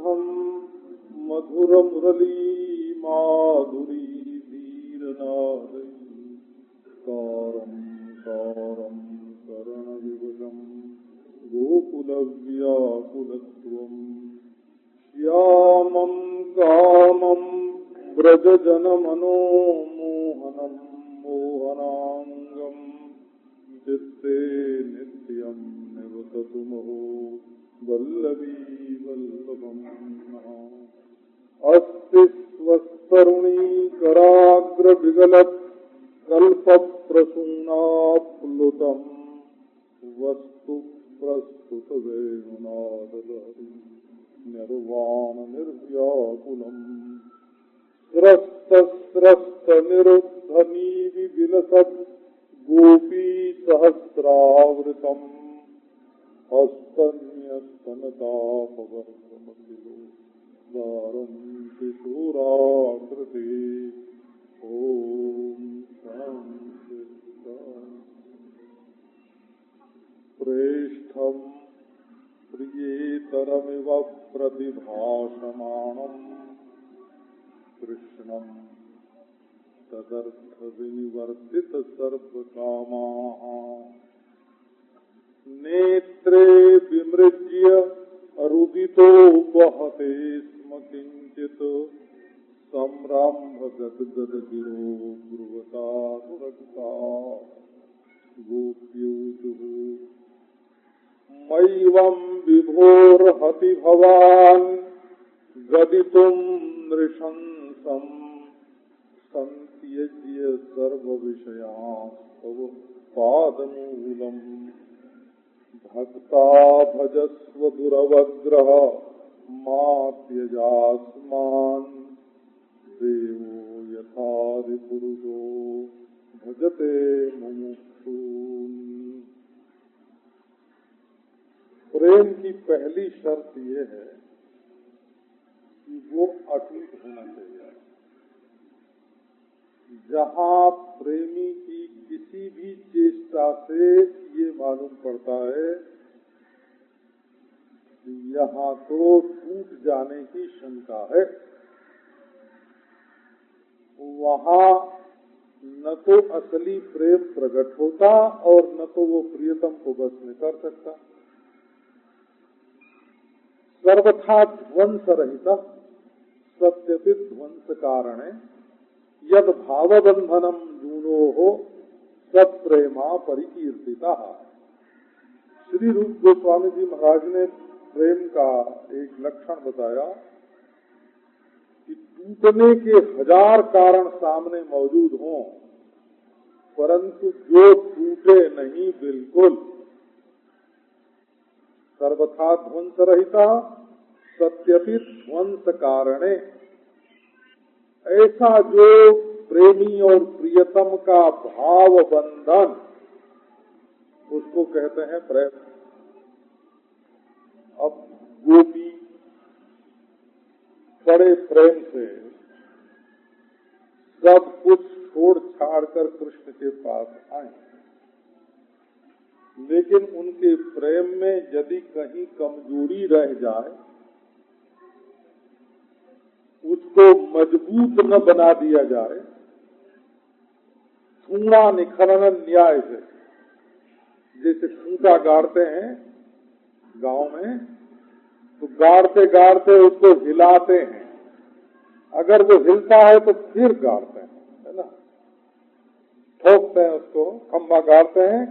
स्निग्धं मधुरमुरली माधुरी धीरनादै कारं कारं करणविवशं गोकुलव्याकुलत्वं श्यामं कामं व्रजजनमनोमोहनं मोहनांगं चित्ते नित्यं निवसतु महो वल्लभी वल्लभम् अस्ति स्वस्तरुणी कराग्रविगलत् कल्पप्रसूनाप्लुतम् वस्तु प्रस्तुत वेणुनादलहरी निर्वाण निर्व्याकुलम् स्रस्त निरुद्धनी विलसत् गोपी सहस्रावृतम् हस्तन्यस्तनतापवर्गमखिलो दारं किशोराकृते ओम शांति प्रेष्ठं प्रियेतरमिव प्रतिभाषमाणं कृष्णं तदर्थ विनिवर्तित सर्वकामाः नेत्रे विमृज्य रुदितो वहते स्म किंचित संरंभ गदगद गिरो ब्रुवतानुरक्ता गोप्यूजुः मय्यं विभोर्हति भवान् गदितुं नृशंसं संत्यज्य सर्वविषयास्तव पादमूलम् भक्ता भजस्व दुरवग्रह मा त्यजास्मान् देवो यथादिपुरुषो भजते मुमुक्षून्। प्रेम की पहली शर्त ये है कि वो अटूट होना चाहिए। जहाँ प्रेमी की किसी भी चेष्टा से ये मालूम पड़ता है कि यहाँ तो टूट जाने की शंका है, वहाँ न तो असली प्रेम प्रकट होता और न तो वो प्रियतम को बस में कर सकता। सर्वथा ध्वंस रहित सत्यपित ध्वंस कारणे यद भावबंधनम जूनो हो सत्प्रेमा परिकीर्तिता। श्री रूप गोस्वामी जी महाराज ने प्रेम का एक लक्षण बताया कि टूटने के 1000 कारण सामने मौजूद हों, परंतु जो टूटे नहीं बिल्कुल, सर्वथा ध्वंस रहिता सत्यपित ध्वंस कारणे, ऐसा जो प्रेमी और प्रियतम का भाव बंधन, उसको कहते हैं प्रेम। अब गोपी बड़े प्रेम से सब कुछ छोड़ छाड़ कर कृष्ण के पास आए, लेकिन उनके प्रेम में यदि कहीं कमजोरी रह जाए, उसको मजबूत न बना दिया जाए, खूंटा निखरन न्याय से, जैसे खूंटा गाड़ते हैं गांव में, तो गाड़ते गाड़ते उसको हिलाते हैं, अगर वो हिलता है तो फिर गाड़ते हैं, है ना, ठोकते हैं उसको, खंभा गाड़ते हैं,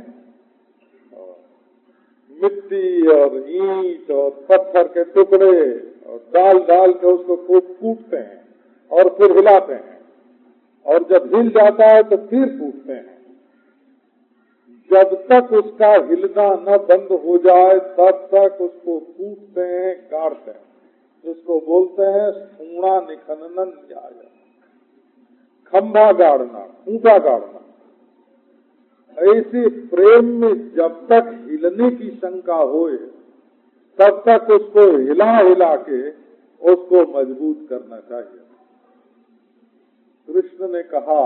मिट्टी और ईंट और पत्थर के टुकड़े और डाल डाल के उसको खूब कूटते हैं और फिर हिलाते हैं, और जब हिल जाता है तो फिर कूटते हैं। जब तक उसका हिलना न बंद हो जाए तब तक उसको कूटते हैं, गाड़ते हैं। इसको बोलते हैं खूंटा निखनन न्याय, खंभा गाड़ना, खूंटा गाड़ना। ऐसे प्रेम में जब तक हिलने की शंका होए तब तक उसको हिला हिला के उसको मजबूत करना चाहिए। कृष्ण ने कहा,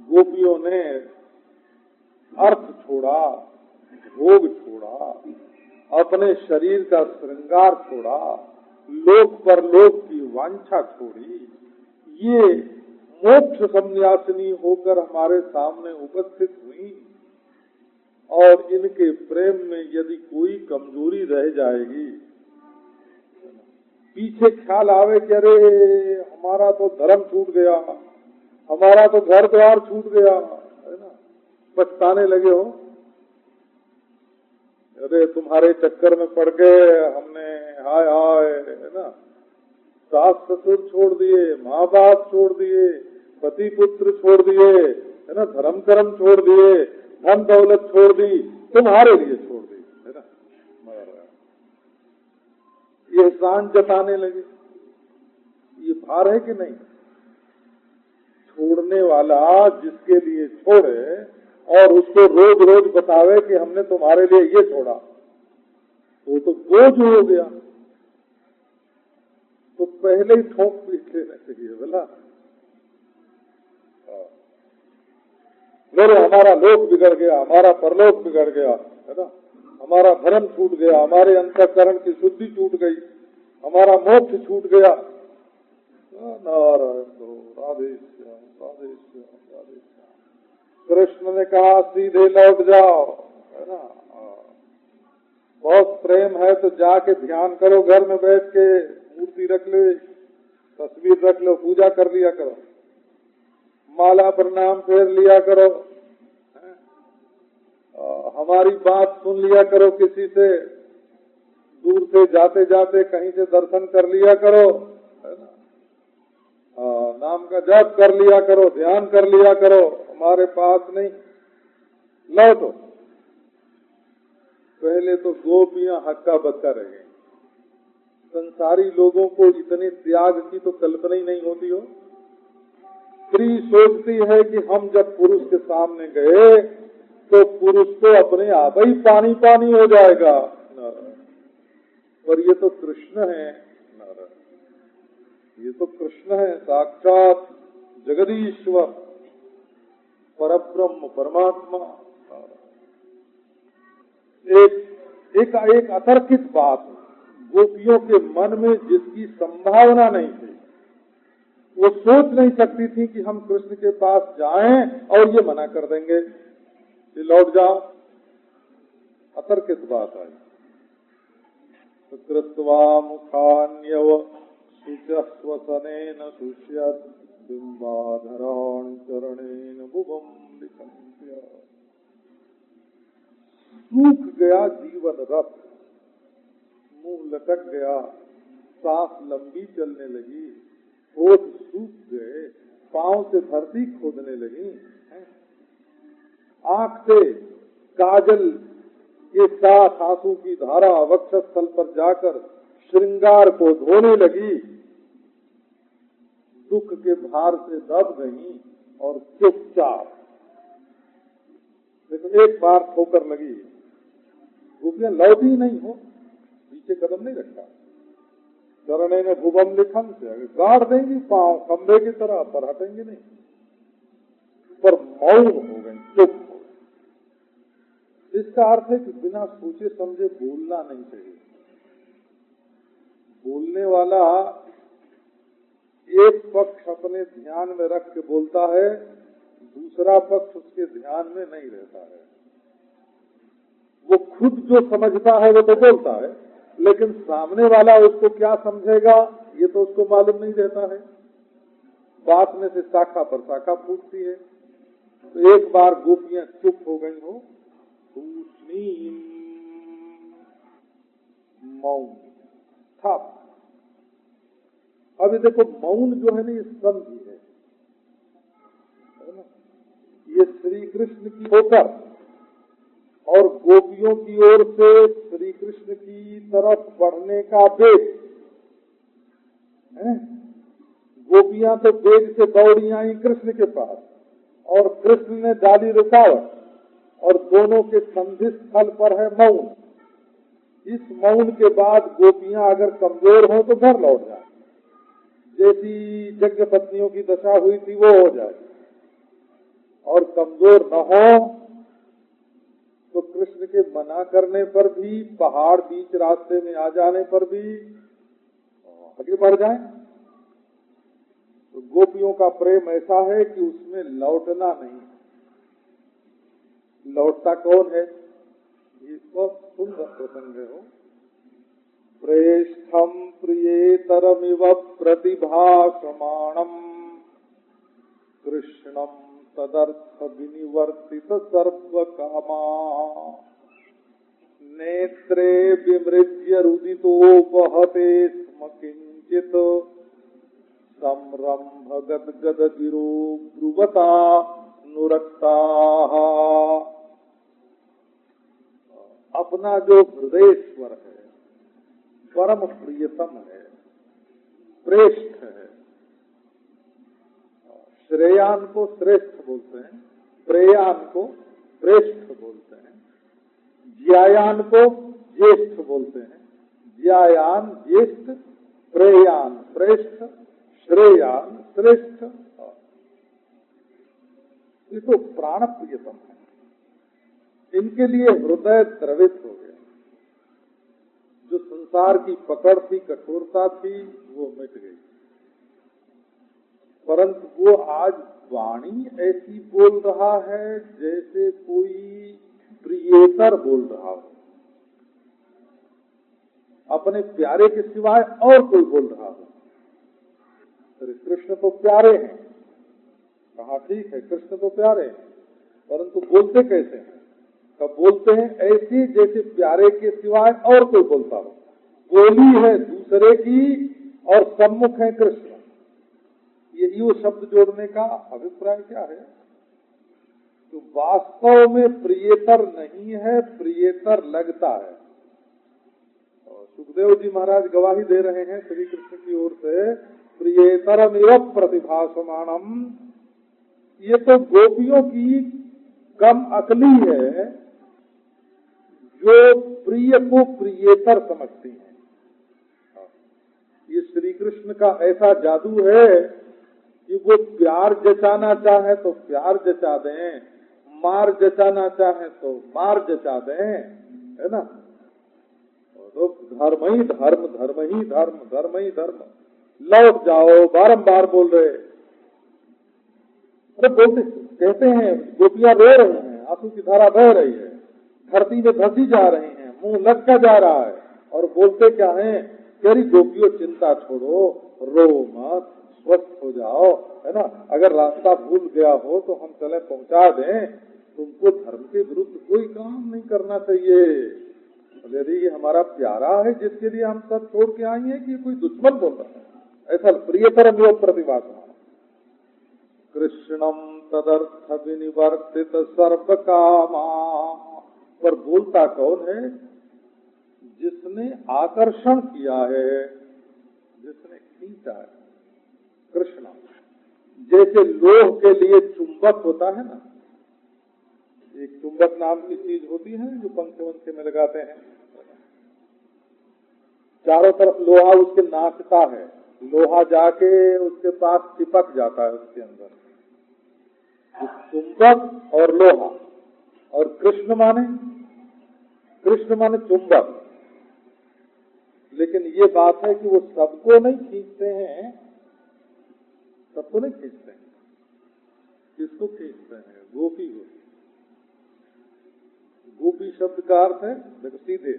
गोपियों ने अर्थ छोड़ा, भोग छोड़ा, अपने शरीर का श्रृंगार छोड़ा, लोक परलोक की वांछा छोड़ी, ये मोक्ष संन्यासिनी होकर हमारे सामने उपस्थित हुई। और इनके प्रेम में यदि कोई कमजोरी रह जाएगी, पीछे ख्याल आवे कि अरे हमारा तो धर्म छूट गया, हमारा तो घर द्वार छूट गया, है ना, पछताने लगे हो, अरे तुम्हारे चक्कर में पड़ गए हमने, हाय हाय, है ना, सास ससुर छोड़ दिए, माँ बाप छोड़ दिए, पति पुत्र छोड़ दिए, है ना, धर्म कर्म छोड़ दिए, धन दौलत छोड़ दी, तुम्हारे लिए छोड़ दी, है ना, ये एहसान जताने लगे। ये भार है कि नहीं? छोड़ने वाला जिसके लिए छोड़े और उसको रोज रोज बतावे कि हमने तुम्हारे लिए ये छोड़ा, वो तो बोझ हो गया। तो पहले ही ठोक पीट लेना चाहिए बोला, मेरे हमारा लोक बिगड़ गया, हमारा परलोक बिगड़ गया, है ना, हमारा धर्म छूट गया, हमारे अंतःकरण की शुद्धि छूट गई, हमारा मोक्ष छूट गया। नारायण तो राधे श्याम, राधे श्याम, राधे श्याम। कृष्ण ने कहा सीधे लौट जाओ, है ना, बहुत प्रेम है तो जाके ध्यान करो, घर में बैठ के मूर्ति रख ले, तस्वीर रख लो, पूजा कर लिया करो, माला प्रणाम फेर लिया करो, हमारी बात सुन लिया करो, किसी से दूर से जाते जाते कहीं से दर्शन कर लिया करो, है ना, नाम का जप कर लिया करो, ध्यान कर लिया करो, हमारे पास नहीं लौटो। पहले तो गोपियां हक्का बक्का रह गई। संसारी लोगों को इतने त्याग की तो कल्पना ही नहीं होती हो। स्त्री सोचती है कि हम जब पुरुष के सामने गए तो पुरुष तो अपने आप ही पानी पानी हो जाएगा, पर ये तो कृष्ण है, ये तो कृष्ण है, साक्षात जगदीश्वर परब्रह्म परमात्मा। एक अतर्कित बात, गोपियों के मन में जिसकी संभावना नहीं थी, वो सोच नहीं सकती थी कि हम कृष्ण के पास जाएं और ये मना कर देंगे कि लौट जाओ। अतर्कित बात आई। कृत्वा मुखान्यव शुचस्वसनेन शुष्यत् बिंबाधराणि चरणेन भुवं लिखन्त्य। सूख गया जीवन रथ, मुंह लटक गया, सांस लंबी चलने लगी, होठ सूख गए, पांव से धरती खोदने लगी, आंख से काजल के साथ आंसू की धारा वक्षस्थल पर जाकर श्रृंगार को धोने लगी, दुख के भार से दब गई और चुपचाप। देखो एक बार ठोकर लगी, गोपियां लौटी नहीं हो, पीछे कदम नहीं रखा, चरणे में भुवम लिखन से गाड़ देंगी पांव खंबे की तरह, पर हटेंगे नहीं, पर मौन हो गई, चुप। इसका अर्थ है कि बिना सोचे समझे बोलना नहीं चाहिए। बोलने वाला एक पक्ष अपने ध्यान में रख के बोलता है, दूसरा पक्ष उसके ध्यान में नहीं रहता है। वो खुद जो समझता है वो तो बोलता है, लेकिन सामने वाला उसको क्या समझेगा ये तो उसको मालूम नहीं रहता है। बात में से शाखा पर शाखा फूटती है। तो एक बार गोपियां चुप हो गई हो, मौन था। अभी देखो मौन जो है ना, ये संधि है ना, ये श्री कृष्ण की होकर और गोपियों की ओर से श्री कृष्ण की तरफ बढ़ने का वेग है। गोपियां तो वेग से दौड़ी आई कृष्ण के पास और कृष्ण ने डाली रुकावट, और दोनों के संधि स्थल पर है मौन। इस मौन के बाद गोपियां अगर कमजोर हो तो घर लौट जाए, जैसी यज्ञ पत्नियों की दशा हुई थी वो हो जाए, और कमजोर न हो तो कृष्ण कृष्ण के मना करने पर भी, पहाड़ बीच रास्ते में आ जाने पर भी आगे बढ़ जाए। तो गोपियों का प्रेम ऐसा है कि उसमें लौटना नहीं। लौटता कौन है? ये बहुत सुंदर प्रसंग हो। प्रेष्ठम प्रियेतरमिव प्रतिभासमाणम कृष्णम तदर्थ विनिवर्तित सर्वकामा नेत्रे विमृज्य रुदितोपहते स्म किंचित संरंभ गदगद गिरो ब्रुवता नुरक्ता। अपना जो हृदयेश्वर है, परम प्रियतम है, श्रेष्ठ है। श्रेयान को श्रेष्ठ बोलते हैं, प्रेयान को श्रेष्ठ बोलते हैं, ज्यायान को ज्येष्ठ बोलते हैं। ज्यायान ज्येष्ठ, प्रेयान श्रेष्ठ, श्रेयान श्रेष्ठ। ये तो प्राण प्रियतम है। इनके लिए हृदय द्रवित हो गया। जो संसार की पकड़ थी, कठोरता थी, वो मिट गई। परंतु वो आज वाणी ऐसी बोल रहा है जैसे कोई प्रियेतर बोल रहा हो। अपने प्यारे के सिवाय और कोई बोल रहा हो। श्री कृष्ण तो प्यारे हैं, कहा ठीक है, कृष्ण तो प्यारे हैं, परंतु बोलते कैसे हैं? कब बोलते हैं ऐसी जैसे प्यारे के सिवाय और कोई बोलता हो। बोली है दूसरे की और सम्मुख है कृष्ण। ये शब्द जोड़ने का अभिप्राय क्या है? तो वास्तव में प्रियेतर नहीं है, प्रियेतर लगता है। सुखदेव जी महाराज गवाही दे रहे हैं श्री कृष्ण की ओर से, प्रियेतरमिव प्रतिभासमानम। ये तो गोपियों की कम अकली है जो प्रिय को प्रियेतर समझती हैं। ये श्री कृष्ण का ऐसा जादू है कि वो प्यार जचाना चाहे तो प्यार जचा दें, मार जचाना चाहे तो मार जचा दें, है ना। तो धर्म ही धर्म, धर्म ही धर्म, धर्म ही धर्म, लौट जाओ बारंबार बोल रहे। अरे बोलते कहते हैं, गोपियां रो रही हैं, आंसू की धारा बह रही है, धरती में धंसी जा रही हैं, मुंह लटका जा रहा है, और बोलते क्या हैं? तेरी गोपियों चिंता छोड़ो, रो मत, स्वस्थ हो जाओ, है ना। अगर रास्ता भूल गया हो तो हम चले पहुंचा दें। तुमको धर्म के विरुद्ध कोई काम नहीं करना चाहिए। यदि ये हमारा प्यारा है जिसके लिए हम सब छोड़ के आए हैं, कि कोई दुश्मन बोल रहा है? ऐसा प्रियतरमिव प्रतिभासमानम कृष्णम तदर्थ विनिवर्तित सर्वकामा। पर बोलता कौन है? जिसने आकर्षण किया है, जिसने खींचा है। कृष्ण जैसे लोह के लिए चुंबक होता है ना, एक चुंबक नाम की चीज होती है जो पंखे वंखे में लगाते हैं, चारों तरफ लोहा उसके नाचता है, लोहा जाके उसके पास चिपक जाता है उसके अंदर। चुंबक और लोहा, और कृष्ण माने चुंबक। लेकिन ये बात है कि वो सबको नहीं खींचते हैं, सबको नहीं खींचते हैं। किसको खींचते हैं? गोपी को। गोपी शब्द का अर्थ है, देखो सीधे,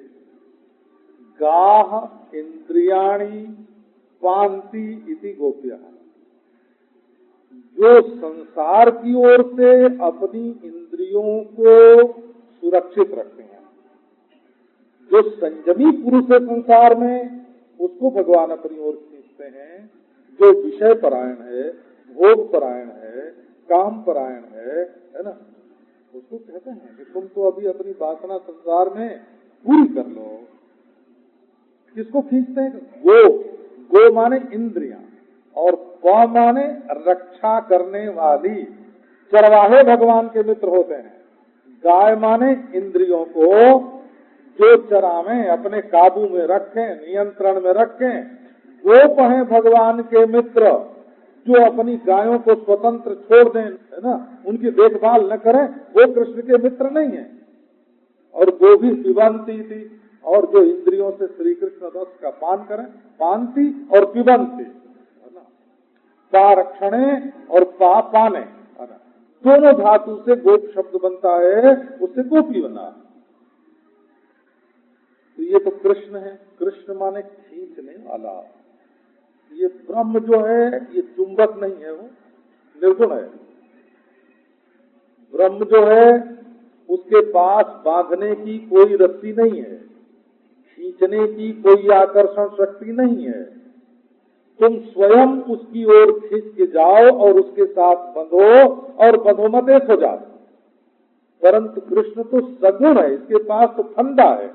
गाह इंद्रियाणि पांति इति गोप्या। जो संसार की ओर से अपनी इंद्रियों को सुरक्षित रखते हैं, जो संयमी पुरुष है संसार में, उसको भगवान अपनी ओर खींचते हैं। जो विषय परायण है, भोग परायण है, काम परायण है ना, उसको कहते हैं कि तुम तो अभी अपनी वासना संसार में पूरी कर लो। किसको खींचते हैं? गो माने इंद्रियां, और प माने रक्षा करने वाली। चरवाहे भगवान के मित्र होते हैं। गाय माने इंद्रियों को जो चरावें, अपने काबू में रखें, नियंत्रण में रखें। गोप हैं भगवान के मित्र, जो अपनी गायों को स्वतंत्र छोड़ दें, है ना, उनकी देखभाल न करें, वो कृष्ण के मित्र नहीं है। और वो भी पिबंती थी, और जो इंद्रियों से श्री कृष्ण रस का पान करें, पानती और पिबंती, है ना, पारक्षणे और पाने, है ना, दोनों धातु से गोप शब्द बनता है, उससे गोपी बना। तो ये तो कृष्ण है, कृष्ण माने खींचने वाला। ये ब्रह्म जो है ये चुंबक नहीं है, वो निर्गुण है। ब्रह्म जो है उसके पास बांधने की कोई रस्सी नहीं है, खींचने की कोई आकर्षण शक्ति नहीं है। तुम स्वयं उसकी ओर खींच के जाओ और उसके साथ बंधो, और बंधो मत एक हो जाओ। परंतु कृष्ण तो सगुण है, इसके पास तो फंदा है,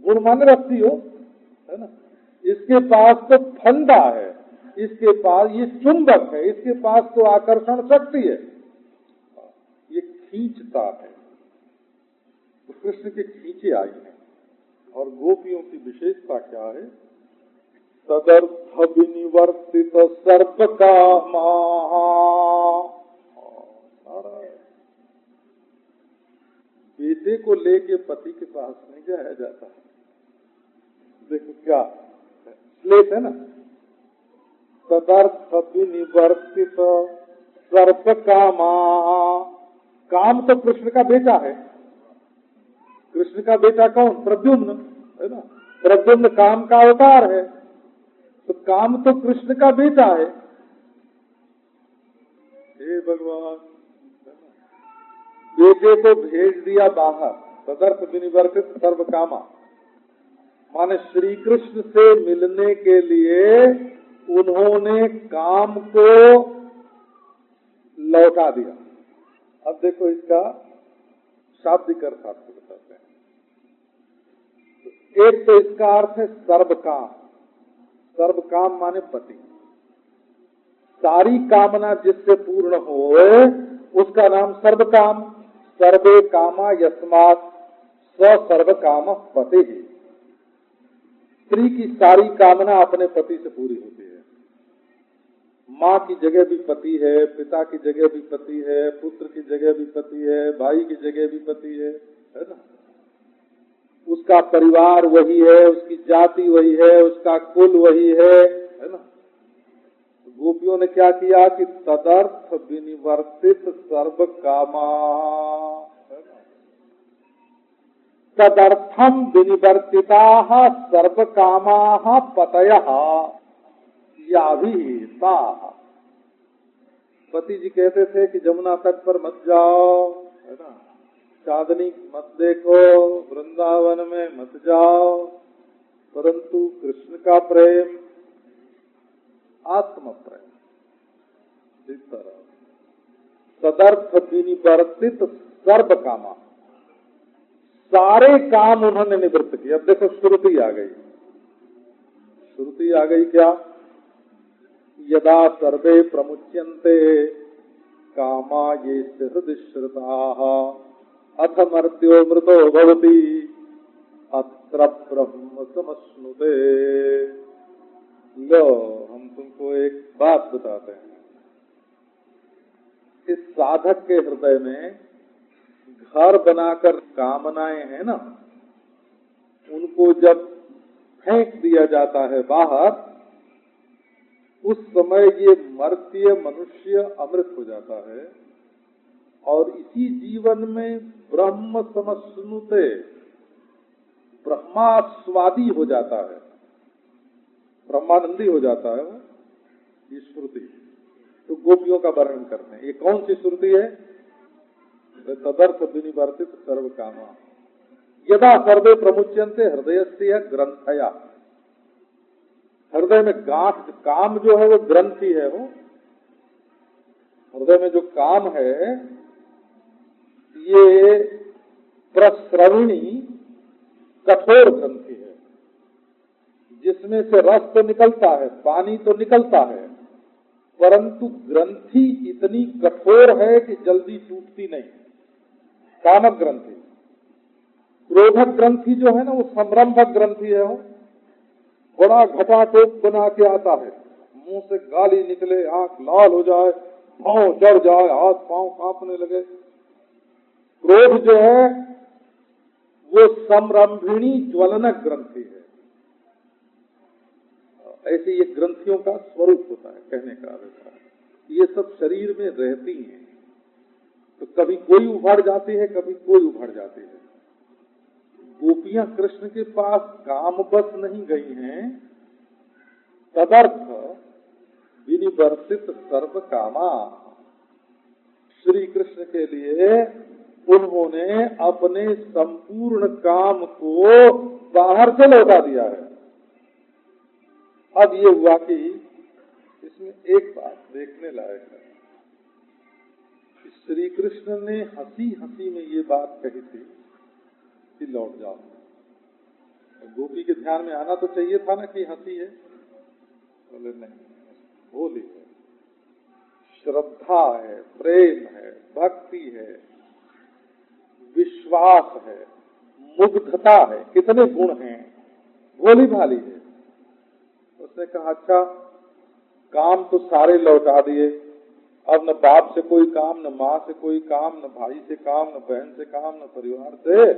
गुण माने रस्सी हो, है ना, इसके पास तो फंदा है, इसके पास ये चुंबक है, इसके पास तो आकर्षण शक्ति है, ये खींचता है। तो कृष्ण के खींचे आई है। और गोपियों की विशेषता क्या है? तदर्थ विनिवर्तित सर्प कामा। बेटे को लेके पति के पास नहीं जाया जाता। देखो क्या श्लेष है ना, तदर्थ विनिवर्तित सर्प कामा। काम तो कृष्ण का बेटा है। कृष्ण का बेटा कौन? प्रद्युम्न, है ना। प्रद्युम्न काम का अवतार है, तो काम तो कृष्ण का बेटा है। हे भगवान, बेटे को भेज दिया बाहर, तदर्थ विनिवर्तित सर्व कामा, माने श्री कृष्ण से मिलने के लिए उन्होंने काम को लौटा दिया। अब देखो इसका शाब्दिक अर्थ आपको बताते हैं। एक तो इसका अर्थ है सर्व काम। सर्व काम माने पति, सारी कामना जिससे पूर्ण हो उसका नाम सर्व काम। सर्वे कामा यस्मात् स सर्व काम पति ही। स्त्री की सारी कामना अपने पति से पूरी होती है। माँ की जगह भी पति है, पिता की जगह भी पति है, पुत्र की जगह भी पति है, भाई की जगह भी पति है ना। उसका परिवार वही है, उसकी जाति वही है, उसका कुल वही है ना। गोपियों ने क्या किया कि तदर्थ विनिवर्तित सर्व कामा, तदर्थम विनिवर्तिता सर्व कामा पतयः याभिहिता। पति जी कहते थे कि जमुना तट पर मत जाओ, है ना, चांदनी मत देखो, वृंदावन में मत जाओ, परंतु कृष्ण का प्रेम आत्म प्रेम इस तरह तदर्थ विनिवर्तित सर्व कामा, सारे काम उन्होंने निवृत्त किए। अब देखो श्रुति आ गई, श्रुति आ गई क्या? यदा सर्वे प्रमुच्यन्ते कामा ये हृदि श्रुताः अथ मर्त्यो मृतो भवति अत्र ब्रह्म समश्नुते। लो, हम तुमको एक बात बताते हैं। इस साधक के हृदय में घर बनाकर कामनाएं हैं ना, उनको जब फेंक दिया जाता है बाहर, उस समय ये मर्त्य मनुष्य अमृत हो जाता है और इसी जीवन में ब्रह्म समश्नुते, ब्रह्मास्वादी हो जाता है, ब्रह्मानंदी हो जाता है। ये श्रुति तो गोपियों का वर्णन करते हैं। ये कौन सी श्रुति है? तदर्थ विनिवर्तित सर्व कामा यदा सर्वे प्रमुच्यन्ते हृदयस्य ग्रंथया। हृदय में गांठ, काम जो है वो ग्रंथि है। वो हृदय में जो काम है ये प्रस्रविणी कठोर ग्रंथि है, जिसमें से रस तो निकलता है, पानी तो निकलता है, परंतु ग्रंथि इतनी कठोर है कि जल्दी टूटती नहीं। कामक ग्रंथि। क्रोधक ग्रंथि जो है ना, वो संरंभक ग्रंथि है। वो बड़ा घटाटोप बना के आता है, मुंह से गाली निकले, आंख लाल हो जाए, पांव चढ़ जाए, हाथ पांव कांपने लगे। क्रोध जो है वो समरंभिणी ज्वलनक ग्रंथि है। ऐसे ये ग्रंथियों का स्वरूप होता है, कहने का अभिप्राय ये सब शरीर में रहती हैं, तो कभी कोई उभर जाती है, कभी कोई उभर जाती है। गोपियां कृष्ण के पास कामवश नहीं गई हैं, तदर्थ विनिवर्तित सर्व कामा, श्री कृष्ण के लिए उन्होंने अपने संपूर्ण काम को बाहर से लौटा दिया है। अब ये हुआ कि इसमें एक बात देखने लायक है, श्री कृष्ण ने हंसी हंसी में ये बात कही थी कि लौट जाओ। गोपी के ध्यान में आना तो चाहिए था ना कि हंसी है, बोले नहीं, होली है, श्रद्धा है, प्रेम है, भक्ति है, विश्वास है, मुग्धता है, कितने गुण हैं, भोली भाली है। उसने कहा अच्छा, काम तो सारे लौटा दिए, अब न बाप से कोई काम, न माँ से कोई काम, न भाई से काम, न बहन से काम, न परिवार से,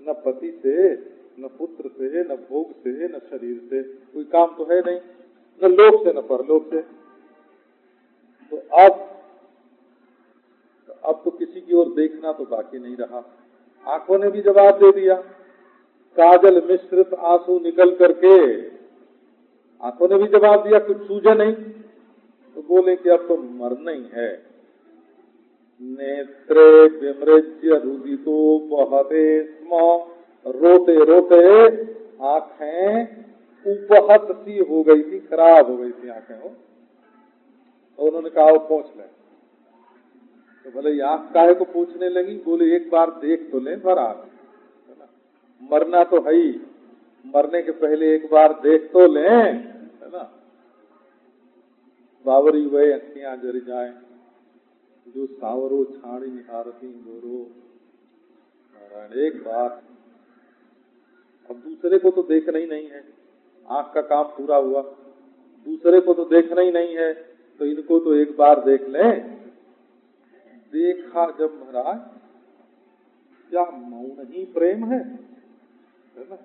न पति से, न पुत्र से, न भोग से, न शरीर से, कोई काम तो है नहीं, न लोक से न परलोक से। तो अब तो किसी की ओर देखना तो बाकी नहीं रहा। आंखों ने भी जवाब दे दिया, काजल मिश्रित आंसू निकल करके आंखों ने भी जवाब दिया, कुछ सूझे नहीं, तो बोले कि अब तो मरना ही है। नेत्रे विमृज्य रुदितो बहते स्म, रोते रोते आंखें उपहत सी हो गई थी, खराब हो गई थी आंखें हो। तो उन्होंने कहा वो पूछ लें। तो बोले आंख काहे को पूछने लगी, बोले एक बार देख तो लें भरा, मरना तो है ही, मरने के पहले एक बार देख तो लें, है ना। बावरी वही अखियां जरी जाए, जो सावरो छाड़ी निहारती गोरो। एक बार, अब दूसरे को तो देखना ही नहीं है, आंख का काम पूरा हुआ, दूसरे को तो देखना ही नहीं है, तो इनको तो एक बार देख लें। देखा जब महाराज, क्या मौन ही प्रेम है ना।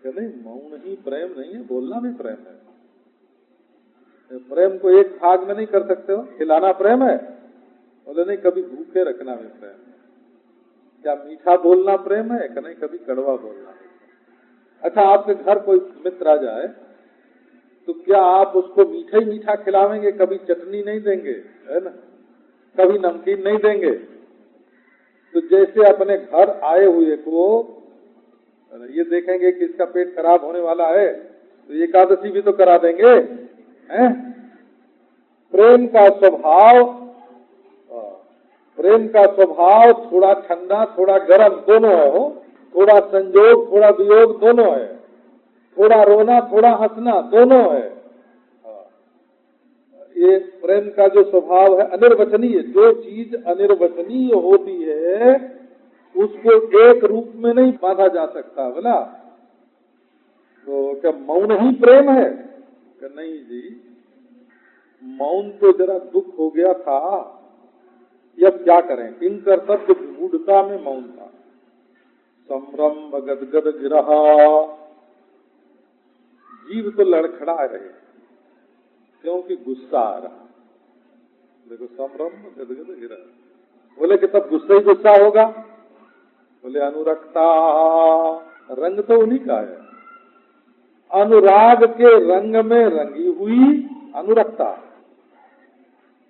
नहीं, मौन ही प्रेम नहीं है, बोलना भी प्रेम है। प्रेम को एक भाग में नहीं कर सकते हो, खिलाना प्रेम है, बोले नहीं, कभी भूखे रखना भी प्रेम है। क्या मीठा बोलना प्रेम है, कि नहीं कभी कड़वा बोलना है। अच्छा, आपके घर कोई मित्र आ जाए तो क्या आप उसको मीठा ही मीठा खिलावेंगे, कभी चटनी नहीं देंगे, है ना, कभी नमकीन नहीं देंगे। तो जैसे अपने घर आए हुए को ये देखेंगे कि इसका पेट खराब होने वाला है, तो एकादशी भी तो करा देंगे, हैं? प्रेम का स्वभाव थोड़ा ठंडा थोड़ा गर्म दोनों है, हो, थोड़ा संजोग थोड़ा वियोग दोनों है, थोड़ा रोना थोड़ा हंसना दोनों है। ये प्रेम का जो स्वभाव है अनिर्वचनीय, जो चीज अनिर्वचनीय होती है उसको एक रूप में नहीं बांधा जा सकता, बोला। तो क्या मौन ही प्रेम है? क्या नहीं जी, मौन तो जरा दुख हो गया था, अब क्या करें, किन कर्तव्य मूढ़ता में मौन था। संभ्रम गदगद गिरहा, जीव तो लड़खड़ा रहे क्योंकि गुस्सा आ रहा। देखो, संभ्रम गदगद गिरहा, बोले कि तब गुस्सा ही गुस्सा होगा। बोले अनुरक्ता, रंग तो उन्हीं का है, अनुराग के रंग में रंगी हुई अनुरक्ता।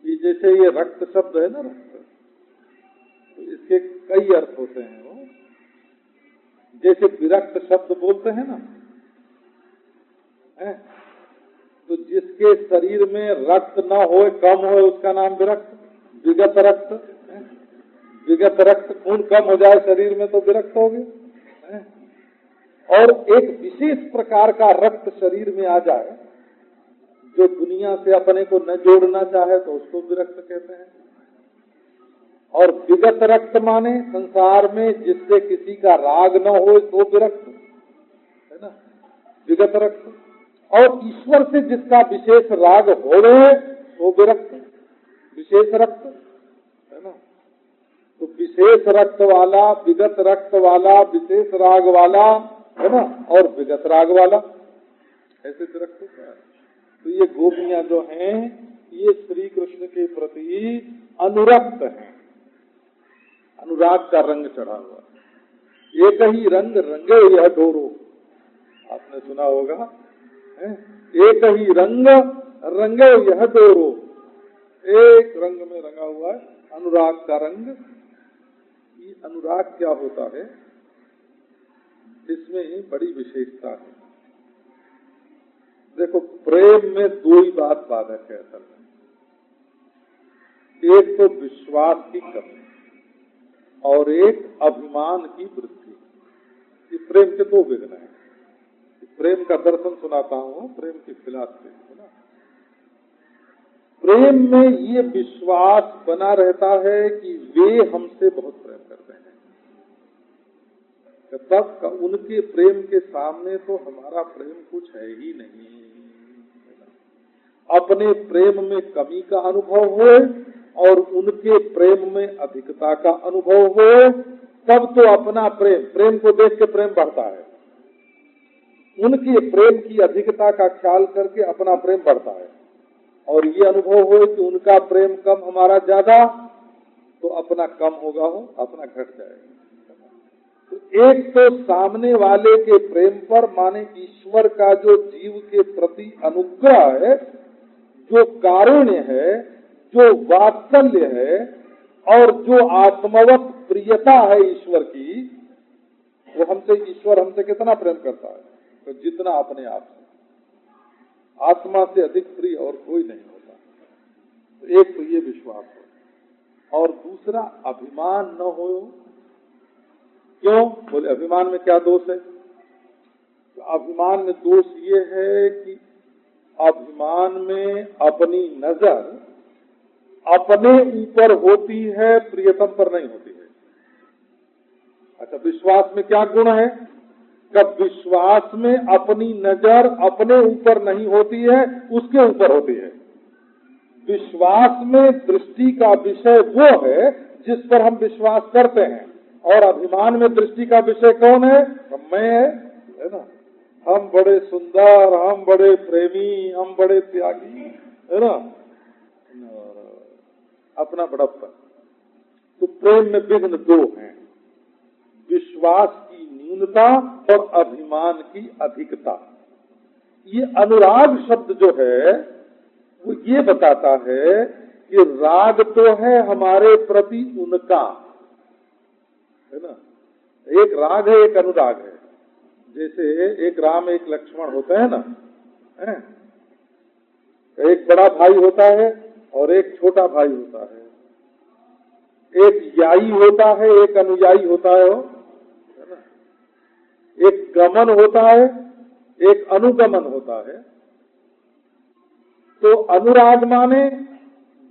ये जैसे ये रक्त शब्द है ना, रक्त, तो इसके कई अर्थ होते हैं। वो जैसे विरक्त शब्द बोलते हैं ना, तो जिसके शरीर में रक्त न हो, कम हो, उसका नाम विरक्त, विगत रक्त। विगत रक्त खून कम हो जाए शरीर में तो विरक्त हो गए। और एक विशेष प्रकार का रक्त शरीर में आ जाए जो दुनिया से अपने को न जोड़ना चाहे तो उसको विरक्त कहते हैं। और विगत रक्त माने संसार में जिससे किसी का राग न हो तो विरक्त है ना, विगत रक्त। और ईश्वर से जिसका विशेष राग हो रहे वो विरक्त, विशेष रक्त है ना। तो विशेष रक्त वाला, विगत रक्त वाला, विशेष राग वाला, है ना, और विगत राग वाला, ऐसे रक्त होता है। तो ये गोपियां जो हैं ये श्री कृष्ण के प्रति अनुरक्त हैं, अनुराग का रंग चढ़ा हुआ। एक ही रंग रंगे यह डोरो, आपने सुना होगा, है? एक ही रंग रंगे यह डोरो, एक रंग में रंगा हुआ है अनुराग का रंग। ये अनुराग क्या होता है, इसमें बड़ी विशेषता है। देखो, प्रेम में दो ही बात बाधक है असल में। एक तो विश्वास की कमी और एक अभिमान की वृद्धि। ये प्रेम के दो विघ्न हैं। प्रेम का दर्शन सुनाता हूँ, प्रेम की फिलॉसफी है ना। प्रेम में ये विश्वास बना रहता है कि वे हमसे बहुत प्रेम करते हैं, तब उनके प्रेम के सामने तो हमारा प्रेम कुछ है ही नहीं। अपने प्रेम में कमी का अनुभव हो और उनके प्रेम में अधिकता का अनुभव हो, तब तो अपना प्रेम को देख के प्रेम बढ़ता है। उनके प्रेम की अधिकता का ख्याल करके अपना प्रेम बढ़ता है। और ये अनुभव हो कि उनका प्रेम कम हमारा ज्यादा, तो अपना कम होगा हो, अपना घट जाएगा। तो एक तो सामने वाले के प्रेम पर, माने ईश्वर का जो जीव के प्रति अनुग्रह है, जो कारुण्य है, जो वात्सल्य है, और जो आत्मवत प्रियता है ईश्वर की, वो ईश्वर हमसे कितना प्रेम करता है, तो जितना अपने आप से। आत्मा से अधिक प्रिय और कोई नहीं होता। तो एक तो ये विश्वास हो, और दूसरा अभिमान न हो। क्यों बोले, अभिमान में क्या दोष है? तो अभिमान में दोष ये है कि अभिमान में अपनी नजर अपने ऊपर होती है, प्रियतम पर नहीं होती है। अच्छा, विश्वास में क्या गुण है? कब विश्वास में अपनी नजर अपने ऊपर नहीं होती है, उसके ऊपर होती है। विश्वास में दृष्टि का विषय वो है जिस पर हम विश्वास करते हैं, और अभिमान में दृष्टि का विषय कौन है? मैं है ना। हम बड़े सुंदर, हम बड़े प्रेमी, हम बड़े त्यागी, है ना, अपना बड़प्पन। तो प्रेम में विघ्न दो हैं, विश्वास की न्यूनता और अभिमान की अधिकता। ये अनुराग शब्द जो है वो ये बताता है कि राग तो है हमारे प्रति उनका, है ना। एक राग है, एक अनुराग है। जैसे एक राम एक लक्ष्मण होते हैं ना, है? एक बड़ा भाई होता है और एक छोटा भाई होता है। एक याई होता है, एक अनुयायी होता है ना। एक गमन होता है, एक अनुगमन होता है। तो अनुराग माने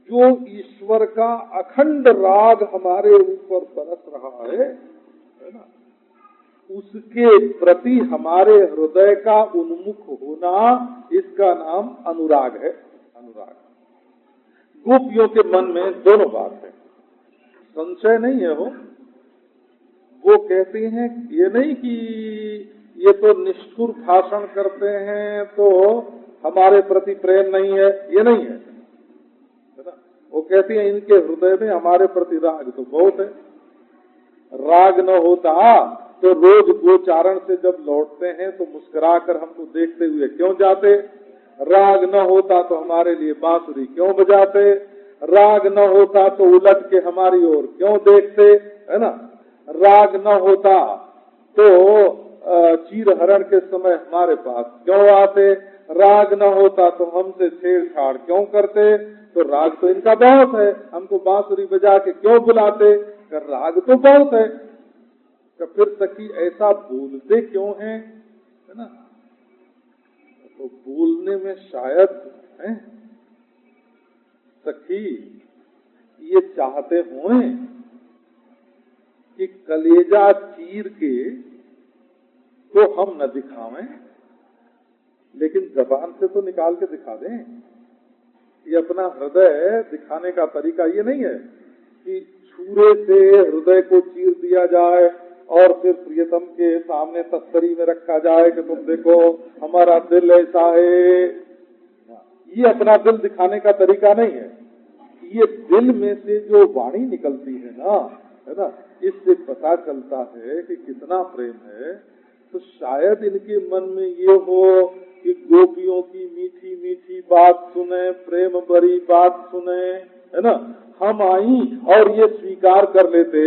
जो ईश्वर का अखंड राग हमारे ऊपर बरस रहा है ना, उसके प्रति हमारे हृदय का उन्मुख होना, इसका नाम अनुराग है। अनुराग गोपियों के मन में दोनों बात है, संशय नहीं है। वो कहते हैं ये नहीं कि ये तो निष्ठुर भाषण करते हैं तो हमारे प्रति प्रेम नहीं है, ये नहीं है ना। वो कहती हैं इनके हृदय में हमारे प्रति राग तो बहुत है। राग न होता तो रोज गोचारण से जब लौटते हैं तो मुस्कुराकर हमको देखते हुए क्यों जाते? राग न होता तो हमारे लिए बांसुरी क्यों बजाते? राग न होता तो उलट के हमारी ओर क्यों देखते, है ना। राग न होता तो चीर हरण के समय हमारे पास क्यों आते? राग न होता तो हमसे छेड़छाड़ क्यों करते? तो राग तो इनका बहुत है, हमको बांसुरी बजा के क्यों बुलाते? राग तो बहुत है। तो फिर सखी ऐसा बोलते क्यों हैं, है ना। तो बोलने में शायद है सखी ये चाहते हों कि कलेजा चीर के तो हम न दिखावें, लेकिन जबान से तो निकाल के दिखा दें। ये अपना हृदय दिखाने का तरीका ये नहीं है कि छुरे से हृदय को चीर दिया जाए और फिर प्रियतम के सामने तस्तरी में रखा जाए कि तुम देखो हमारा दिल ऐसा है। ये अपना दिल दिखाने का तरीका नहीं है। ये दिल में से जो वाणी निकलती है ना, इससे पता चलता है कि कितना प्रेम है। तो शायद इनके मन में ये हो कि गोपियों की मीठी मीठी बात सुने, प्रेम भरी बात सुने, है ना। हम आई और ये स्वीकार कर लेते,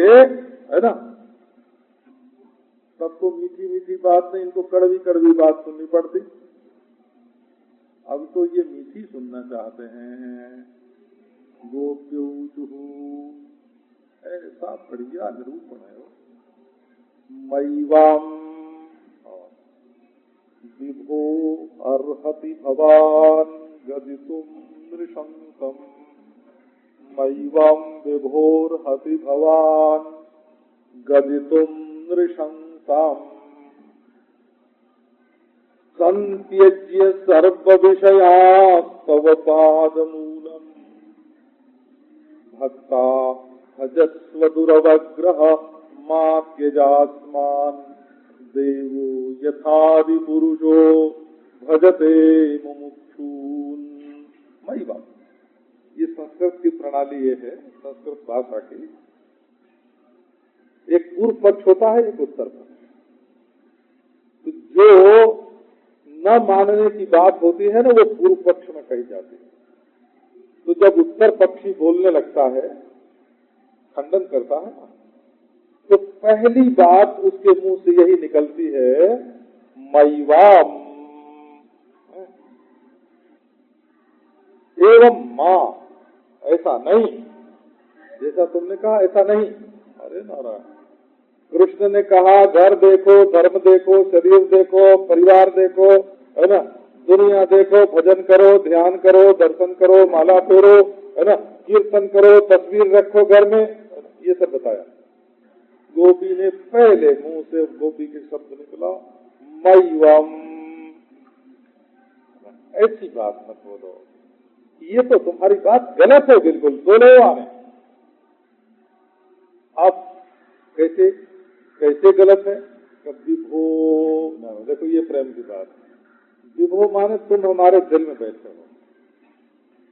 है ना। सबको मीठी मीठी बात नहीं, इनको कड़वी कड़वी बात सुननी पड़ती। अब तो ये मीठी सुनना चाहते हैं। गोप्योचुहु, ऐसा बढ़िया निरूपण है। मैवाम विभो अर्हति भवान गदितुम नृशंसम। मैवाम विभोर्हति भवान गदितुम नृशंसम। संत्यज्य सर्व विषयास्तव पादमूलम। भक्ता भजस्व दुरवग्रह मा त्यजास्मान्। देवो यथादि पुरुषो भजते मुमुक्षून्। मई बात, ये संस्कृत की प्रणाली ये है, संस्कृत भाषा की। एक पूर्व पक्ष होता है, एक उत्तर पक्ष। तो जो न मानने की बात होती है ना, वो पूर्व पक्ष में कही जाती है। तो जब उत्तर पक्षी बोलने लगता है, खंडन करता है ना, तो पहली बात उसके मुंह से यही निकलती है, मैवाम एवं माँ, ऐसा नहीं। जैसा तुमने कहा ऐसा नहीं। अरे नारायण, कृष्ण ने कहा घर देखो, धर्म देखो, शरीर देखो, परिवार देखो, है ना, दुनिया देखो, भजन करो, ध्यान करो, दर्शन करो, माला फेरो, है ना, कीर्तन करो, तस्वीर रखो घर में, ये सब बताया। गोपी ने पहले मुंह से गोपी के शब्द निकला, मैवम। ऐसी बात मत बोलो, ये तो तुम्हारी बात गलत है, बिल्कुल बोलो। अब कैसे कैसे गलत है? विभो, देखो ये प्रेम की बात है। विभो माने तुम हमारे दिल में बैठे हो,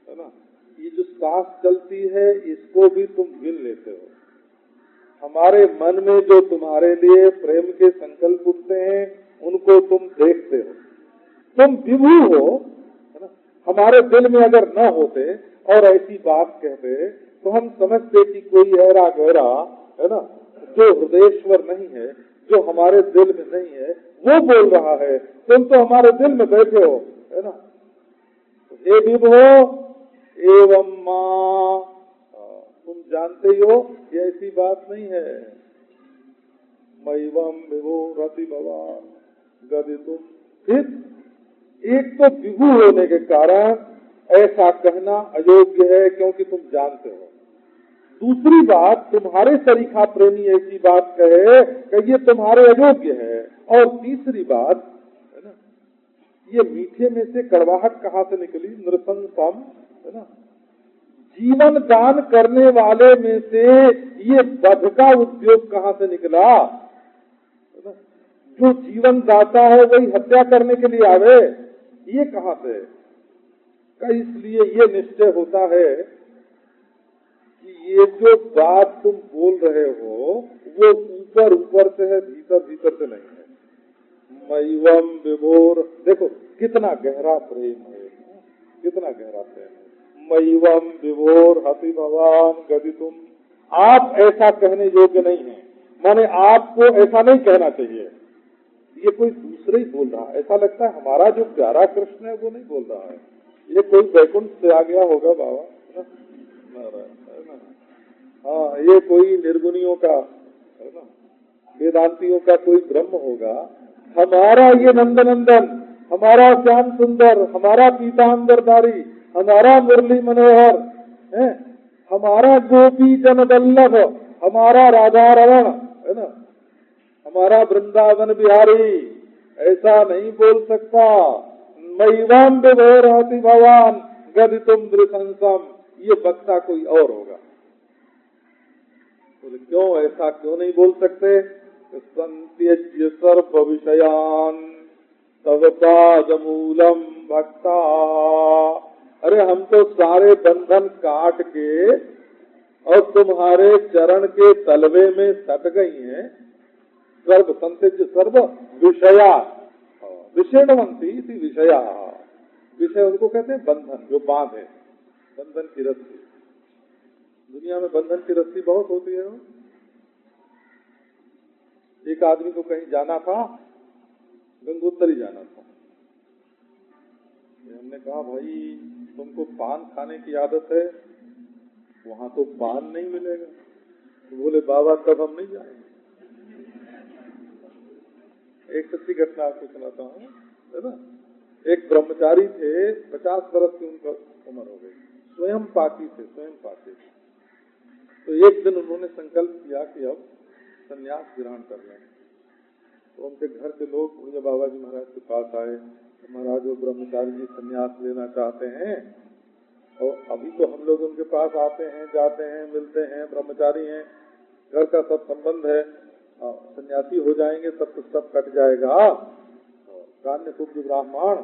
है ना। ये जो सांस चलती है इसको भी तुम गिन लेते हो। हमारे मन में जो तुम्हारे लिए प्रेम के संकल्प उठते हैं उनको तुम देखते हो। तुम विभू हो, है ना। हमारे दिल में अगर न होते और ऐसी बात कहते तो हम समझते कि कोई ऐरा गहरा, है ना, जो हृदयेश्वर नहीं है, जो हमारे दिल में नहीं है, वो बोल रहा है। तुम तो हमारे दिल में बैठे हो, है ना। हे विभो एवं माँ, तुम जानते ही हो ये ऐसी बात नहीं है। मैवम विभो रति भवान गदितुम। फिर एक तो विभू होने के कारण ऐसा कहना अयोग्य है, क्योंकि तुम जानते हो। दूसरी बात, तुम्हारे सरीखा प्रेमी ऐसी बात कहे कि ये तुम्हारे अयोग्य है। और तीसरी बात, है ना, ये मीठे में से कड़वाहट कहाँ से निकली? नृशंसम, है ना। जीवन दान करने वाले में से ये वध का उद्योग कहाँ से निकला? है ना। जो जीवन दाता है वही हत्या करने के लिए आवे, ये कहाँ से? इसलिए ये निश्चय होता है कि ये जो बात तुम बोल रहे हो वो ऊपर ऊपर से है, भीतर भीतर से नहीं है। मैवम विभोर, देखो कितना गहरा प्रेम है, कितना गहरा प्रेम है। मैवम विभोर हति भवान गदितुम। आप ऐसा कहने योग्य नहीं है, माने आपको ऐसा नहीं कहना चाहिए। ये कोई दूसरे ही बोल रहा है, ऐसा लगता है हमारा जो प्यारा कृष्ण है वो नहीं बोल रहा है, ये कोई वैकुंठ से आ गया होगा बाबा, है ना। हाँ, ये कोई निर्गुणियों का, है ना, वेदांतियों का कोई ब्रह्म होगा। हमारा ये नंदनंदन, हमारा श्याम सुंदर, हमारा पीतांबरधारी, हमारा मुरली मनोहर है, हमारा गोपी जन वल्लभ, हमारा राधा रमण, है ना, हमारा वृंदावन बिहारी, ऐसा नहीं बोल सकता। मैवाम विभोरहति भवान गदितुम नृशंसम, ये वक्ता कोई और होगा। बोले क्यों, ऐसा क्यों नहीं बोल सकते? संत्यज्य सर्व विषयान तव पाद मूलम भक्ता। अरे हम तो सारे बंधन काट के और तुम्हारे चरण के तलवे में सट गई हैं। सर्व संत्यज्य सर्व विषया, विषयवंती थी विषया। विषय उनको कहते हैं बंधन, जो बांध है, बंधन की रस्सी। दुनिया में बंधन की रस्सी बहुत होती है। एक आदमी को कहीं जाना था, गंगोत्री जाना था। हमने कहा भाई तुमको पान खाने की आदत है, वहां तो पान नहीं मिलेगा। तो बोले बाबा तब हम नहीं जाएंगे। एक सच्ची घटना आपको सुनाता हूँ, है ना। एक ब्रह्मचारी थे, 50 वर्ष की उनका उम्र हो गई, स्वयं पाकी थे, स्वयं पाके। तो एक दिन उन्होंने संकल्प किया कि अब संन्यास ग्रहण कर लें। तो उनके घर के लोग पूज्य बाबा जी महाराज के पास आए। महाराज वो ब्रह्मचारी जी संन्यास लेना चाहते हैं, और अभी तो हम लोग उनके पास आते हैं, जाते हैं, मिलते हैं, ब्रह्मचारी हैं, घर का सब संबंध है, सन्यासी हो जाएंगे तब तो सब कट जाएगा। कान्य कुब्ज ब्राह्मण,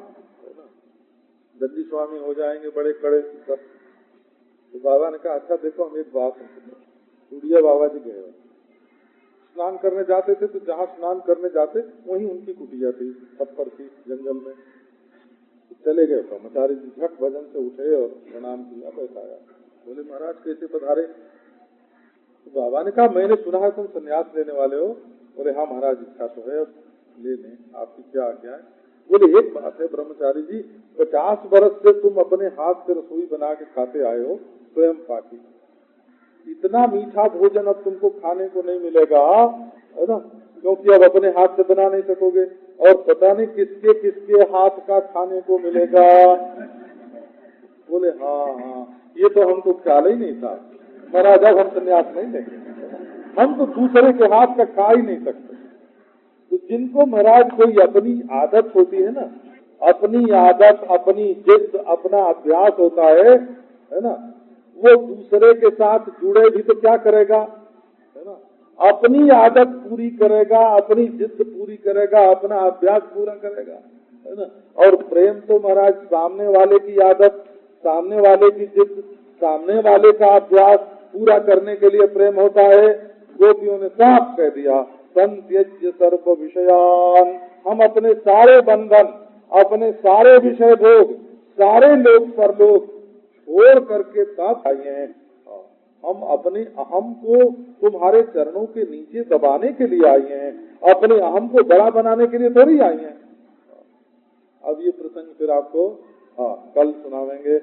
दंडी स्वामी हो जाएंगे, बड़े कड़े सब। तो बाबा ने कहा अच्छा देखो हम एक बात चूड़िया बाबा जी गए, स्नान करने जाते थे, तो जहाँ स्नान करने जाते वहीं उनकी कुटिया थी, छप्पर थी जंगल में। तो चले गए ब्रह्मचारी जी, झट भजन से उठे और प्रणाम किया, बैठाया। बोले महाराज कैसे पधारे? तो बाबा ने कहा मैंने सुना है तुम संन्यास लेने वाले हो। बोले हाँ महाराज इच्छा तो है, अब ले लें, आपकी क्या आज्ञा है? बोले एक बात है ब्रह्मचारी जी, 50 वर्ष से तुम अपने हाथ से रसोई बना के खाते आए हो, स्वयं पाकी। इतना मीठा भोजन अब तुमको खाने को नहीं मिलेगा, है ना, क्योंकि अब अपने हाथ से बना नहीं सकोगे, और पता नहीं किसके किसके हाथ का खाने को मिलेगा। बोले हाँ, ये तो हमको ख्याल ही नहीं था महाराज, अब हम संन्यास नहीं लेंगे, हम तो दूसरे के हाथ का खा ही नहीं सकते। तो जिनको महाराज कोई अपनी आदत होती है ना, अपनी आदत, अपनी जिद, अपना अभ्यास होता है ना, वो दूसरे के साथ जुड़े भी तो क्या करेगा, है ना, अपनी आदत पूरी करेगा, अपनी जिद पूरी करेगा, अपना अभ्यास पूरा करेगा, है ना। और प्रेम तो महाराज सामने वाले की आदत, सामने वाले की जिद, सामने वाले का अभ्यास पूरा करने के लिए प्रेम होता है। गोपियों ने साफ कह दिया संत्यज्य सर्व विषयान, हम अपने सारे बंधन, अपने सारे विषय भोग, सारे लोक परलोक छोड़ करके तब आए हैं। हम अपने अहम को तुम्हारे चरणों के नीचे दबाने के लिए आए हैं, अपने अहम को बड़ा बनाने के लिए थोड़ी आए हैं। अब ये प्रसंग फिर आपको कल सुनावेंगे।